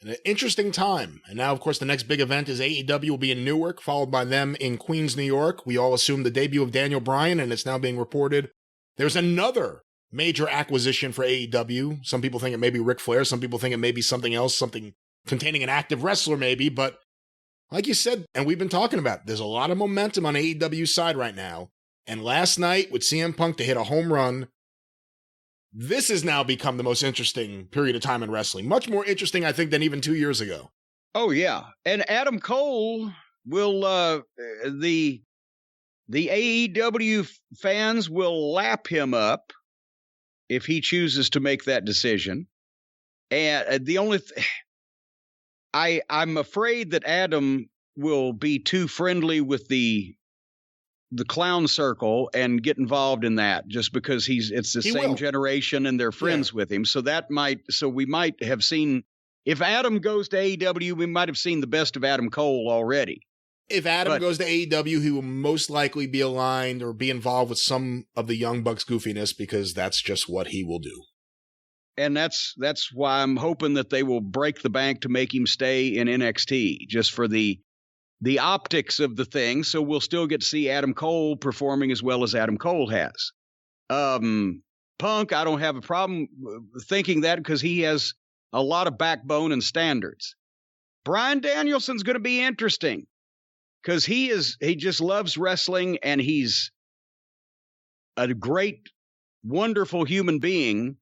An interesting time. And now, of course, the next big event is AEW will be in Newark, followed by them in Queens, New York. We all assume the debut of Daniel Bryan, and it's now being reported there's another major acquisition for AEW. Some people think it may be Ric Flair. Some people think it may be something else, something containing an active wrestler maybe. But like you said, and we've been talking about, there's a lot of momentum on AEW's side right now. And last night with CM Punk to hit a home run, this has now become the most interesting period of time in wrestling. Much more interesting, I think, than even 2 years ago. Oh, yeah. And Adam Cole will, the AEW fans will lap him up if he chooses to make that decision. And the only I'm afraid that Adam will be too friendly with the clown circle and get involved in that just because it's the same generation and they're friends with him. So we might have seen, if Adam goes to AEW, we might have seen the best of Adam Cole already. If Adam goes to AEW, he will most likely be aligned or be involved with some of the Young Bucks goofiness because that's just what he will do. And that's why I'm hoping that they will break the bank to make him stay in NXT just for the optics of the thing. So we'll still get to see Adam Cole performing as well as Adam Cole has. Punk, I don't have a problem thinking that because he has a lot of backbone and standards. Bryan Danielson's going to be interesting because he just loves wrestling and he's a great, wonderful human being.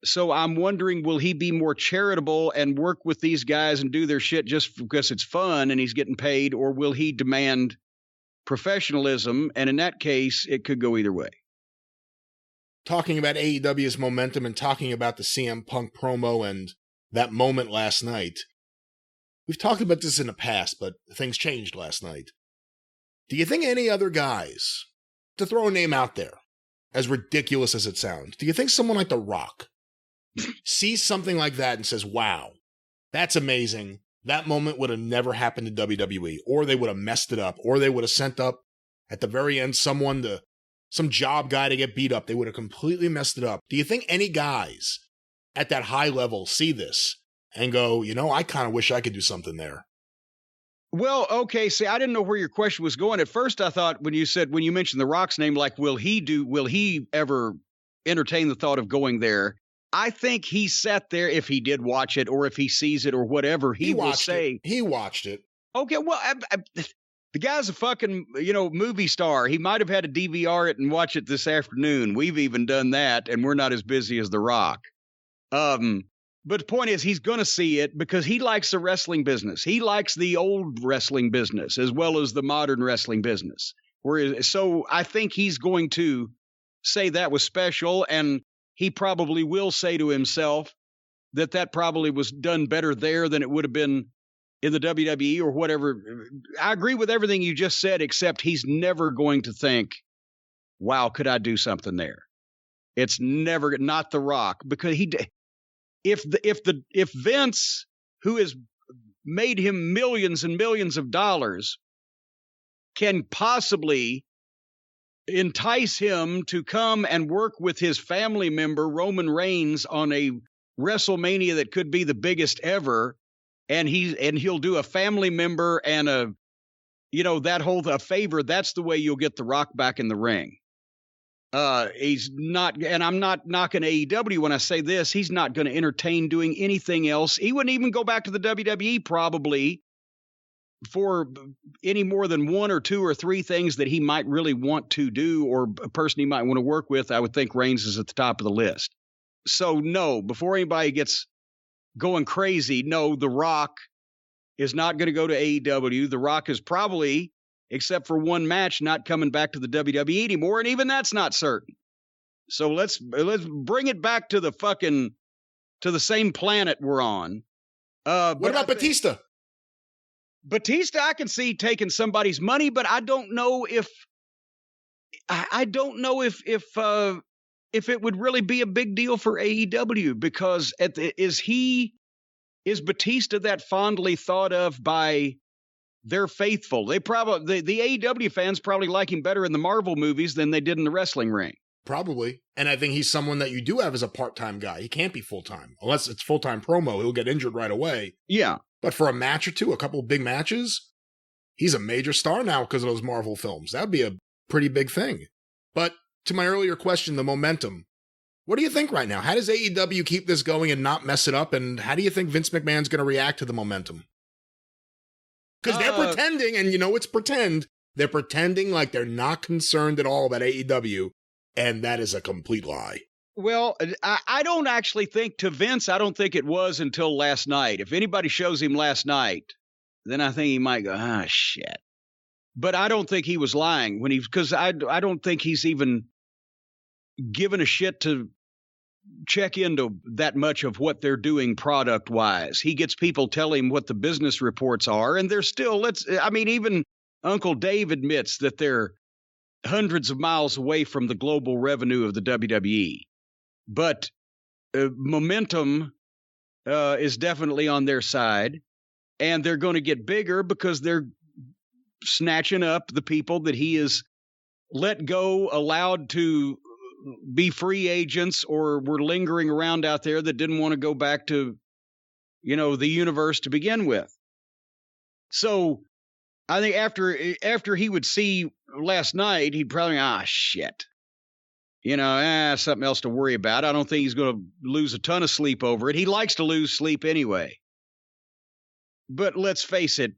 So I'm wondering, will he be more charitable and work with these guys and do their shit just because it's fun and he's getting paid, or will he demand professionalism? And in that case, it could go either way. Talking about AEW's momentum and talking about the CM Punk promo and that moment last night, we've talked about this in the past, but things changed last night. Do you think any other guys, to throw a name out there, as ridiculous as it sounds, do you think someone like The Rock sees something like that and says, wow, that's amazing. That moment would have never happened in WWE, or they would have messed it up, or they would have sent up at the very end some job guy to get beat up. They would have completely messed it up. Do you think any guys at that high level see this and go, I kind of wish I could do something there? Well, okay. See, I didn't know where your question was going. At first, I thought when you mentioned The Rock's name, like, will he ever entertain the thought of going there? I think he sat there, if he did watch it or if he sees it or whatever, he will say. He watched it. Okay, well, the guy's a fucking, movie star. He might have had to DVR it and watch it this afternoon. We've even done that, and we're not as busy as The Rock. But the point is, he's going to see it because he likes the wrestling business. He likes the old wrestling business as well as the modern wrestling business. So I think he's going to say that was special, and he probably will say to himself that probably was done better there than it would have been in the WWE or whatever. I agree with everything you just said, except he's never going to think, wow, could I do something there? It's never, not The Rock, because if Vince, who has made him millions and millions of dollars, can possibly entice him to come and work with his family member Roman Reigns on a WrestleMania that could be the biggest ever, and he'll do a family member and a favor. That's the way you'll get The Rock back in the ring. He's not, and I'm not knocking AEW when I say this, he's not going to entertain doing anything else. He wouldn't even go back to the WWE probably for any more than one or two or three things that he might really want to do, or a person he might want to work with. I would think Reigns is at the top of the list. So no, before anybody gets going crazy, no, The Rock is not going to go to AEW. The Rock is probably, except for one match, not coming back to the WWE anymore, and even that's not certain. So let's bring it back to the same planet we're on. What about Batista? Batista, I can see taking somebody's money, but I don't know if it would really be a big deal for AEW, because is Batista that fondly thought of by their faithful? The AEW fans probably like him better in the Marvel movies than they did in the wrestling ring. Probably. And I think he's someone that you do have as a part-time guy. He can't be full-time. Unless it's full-time promo, he'll get injured right away. Yeah. But for a match or two, a couple of big matches, he's a major star now because of those Marvel films. That'd be a pretty big thing. But to my earlier question, the momentum. What do you think right now? How does AEW keep this going and not mess it up? And how do you think Vince McMahon's going to react to the momentum? Because they're pretending, and you know it's pretend. They're pretending like they're not concerned at all about AEW, and that is a complete lie. Well, I don't actually think to Vince, I don't think it was until last night. If anybody shows him last night, then I think he might go, shit. But I don't think he was lying because I don't think he's even given a shit to check into that much of what they're doing product wise. He gets people tell him what the business reports are, and they're still, even Uncle Dave admits that they're hundreds of miles away from the global revenue of the WWE. But momentum is definitely on their side, and they're going to get bigger because they're snatching up the people that he has let go, allowed to be free agents or were lingering around out there that didn't want to go back to, the universe to begin with. So I think after he would see last night, he'd probably, shit. Something else to worry about. I don't think he's going to lose a ton of sleep over it. He likes to lose sleep anyway. But let's face it,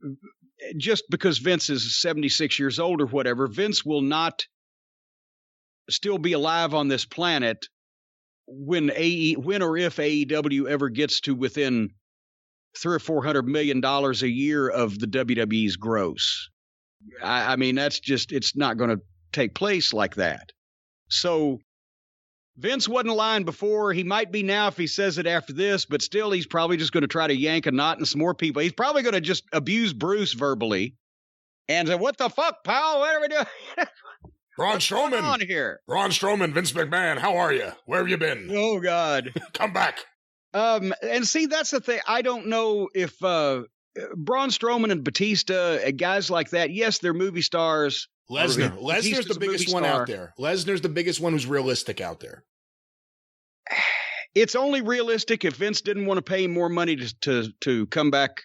just because Vince is 76 years old or whatever, Vince will not still be alive on this planet when or if AEW ever gets to within $300 or $400 million a year of the WWE's gross. I mean, that's just, it's not going to take place like that. So Vince wasn't lying before. He might be now if he says it after this, but still he's probably just going to try to yank a knot in some more people. He's probably going to just abuse Bruce verbally and say, what the fuck, pal? What are we doing? Braun Strowman. On here? Braun Strowman, Vince McMahon, how are you? Where have you been? Oh, God. Come back. And see, that's the thing. I don't know if Braun Strowman and Batista, guys like that, yes, they're movie stars. Lesnar's the biggest one out there. Lesnar's the biggest one who's realistic out there. It's only realistic if Vince didn't want to pay more money to come back.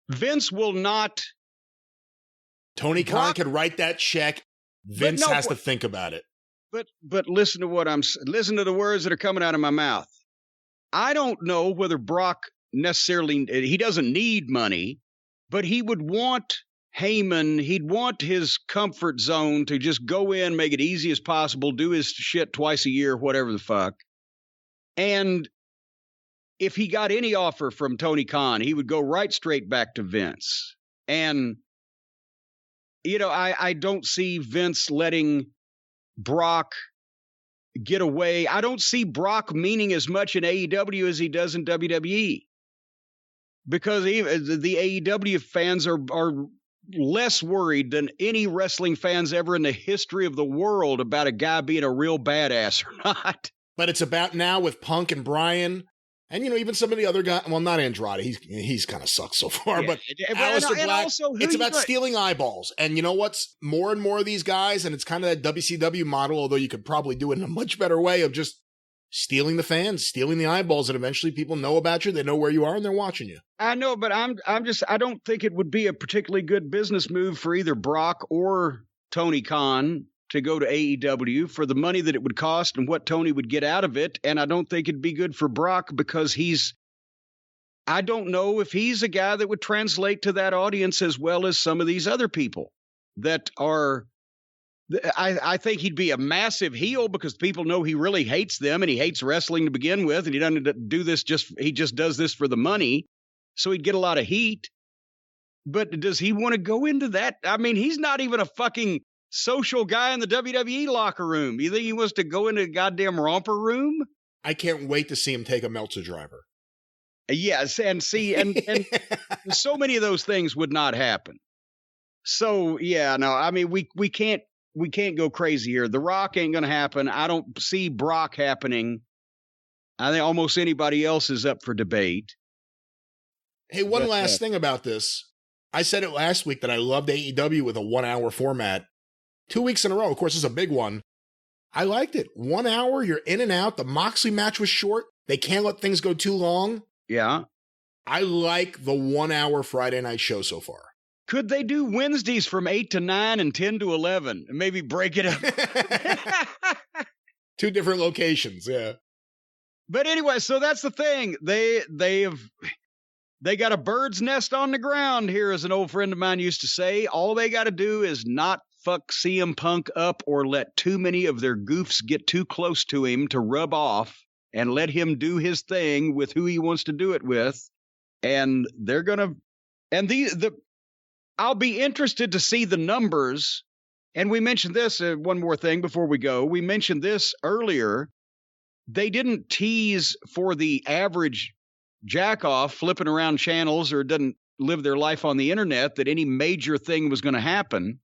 Vince will not. Tony Khan could write that check. Vince has to think about it. But listen to listen to the words that are coming out of my mouth. I don't know whether Brock necessarily, he doesn't need money, but he would want Heyman, he'd want his comfort zone to just go in, make it easy as possible, do his shit twice a year, whatever the fuck. And if he got any offer from Tony Khan, he would go right straight back to Vince. And, I don't see Vince letting Brock get away. I don't see Brock meaning as much in AEW as he does in WWE. Because even the AEW fans are less worried than any wrestling fans ever in the history of the world about a guy being a real badass or not. But it's about now with Punk and Bryan, and even some of the other guys. Well, not Andrade. He's kind of sucked so far. Yeah. But Aleister Black. Also, it's about stealing eyeballs. And you know what's more and more of these guys, and it's kind of that WCW model. Although you could probably do it in a much better way of just stealing the fans, stealing the eyeballs, and eventually people know about you. They know where you are, and they're watching you. I know, but I don't think it would be a particularly good business move for either Brock or Tony Khan to go to AEW for the money that it would cost and what Tony would get out of it. And I don't think it'd be good for Brock because I don't know if he's a guy that would translate to that audience as well as some of these other people that are. I think he'd be a massive heel because people know he really hates them and he hates wrestling to begin with. And he doesn't do this he just does this for the money. So he'd get a lot of heat. But does he want to go into that? I mean, he's not even a fucking social guy in the WWE locker room. You think he wants to go into a goddamn romper room? I can't wait to see him take a Meltzer driver. Yes, and see, and so many of those things would not happen. So yeah, no, I mean we can't go crazy here. The Rock ain't gonna happen. I don't see Brock happening. I think almost anybody else is up for debate. Hey, one last thing about this. I said it last week that I loved AEW with a 1 hour format. 2 weeks in a row, of course, is a big one. I liked it. 1 hour, you're in and out. The Moxley match was short. They can't let things go too long. Yeah. I like the 1 hour Friday night show so far. Could they do Wednesdays from 8 to 9 and 10 to 11 and maybe break it up? 2 different locations, yeah. But anyway, so that's the thing. They got a bird's nest on the ground here, as an old friend of mine used to say. All they got to do is not fuck CM Punk up or let too many of their goofs get too close to him to rub off, and let him do his thing with who he wants to do it with. And they're going to, and I'll be interested to see the numbers. And we mentioned this, one more thing before we go. We mentioned this earlier. They didn't tease for the average jack-off flipping around channels or doesn't live their life on the internet that any major thing was going to happen.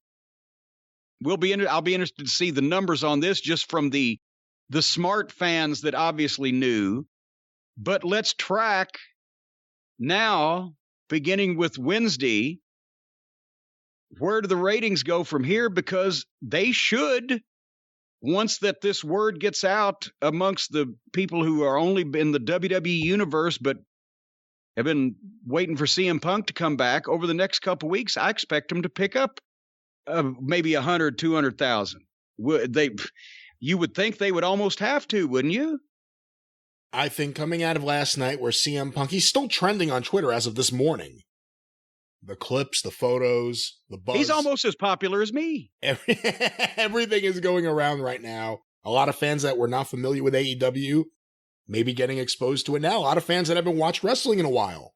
I'll be interested to see the numbers on this just from the smart fans that obviously knew. But let's track now, beginning with Wednesday, where do the ratings go from here? Because they should, once that this word gets out amongst the people who are only in the WWE universe but have been waiting for CM Punk to come back over the next couple weeks, I expect them to pick up maybe 100, 200,000. You would think they would almost have to, wouldn't you? I think coming out of last night where CM Punk, he's still trending on Twitter as of this morning. The clips, the photos, the buzz. He's almost as popular as me. Everything is going around right now. A lot of fans that were not familiar with AEW may be getting exposed to it now. A lot of fans that haven't watched wrestling in a while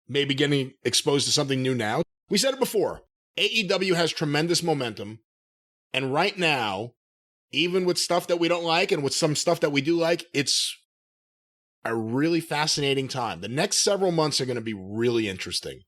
may be getting exposed to something new now. We said it before. AEW has tremendous momentum. And right now, even with stuff that we don't like and with some stuff that we do like, it's a really fascinating time. The next several months are going to be really interesting.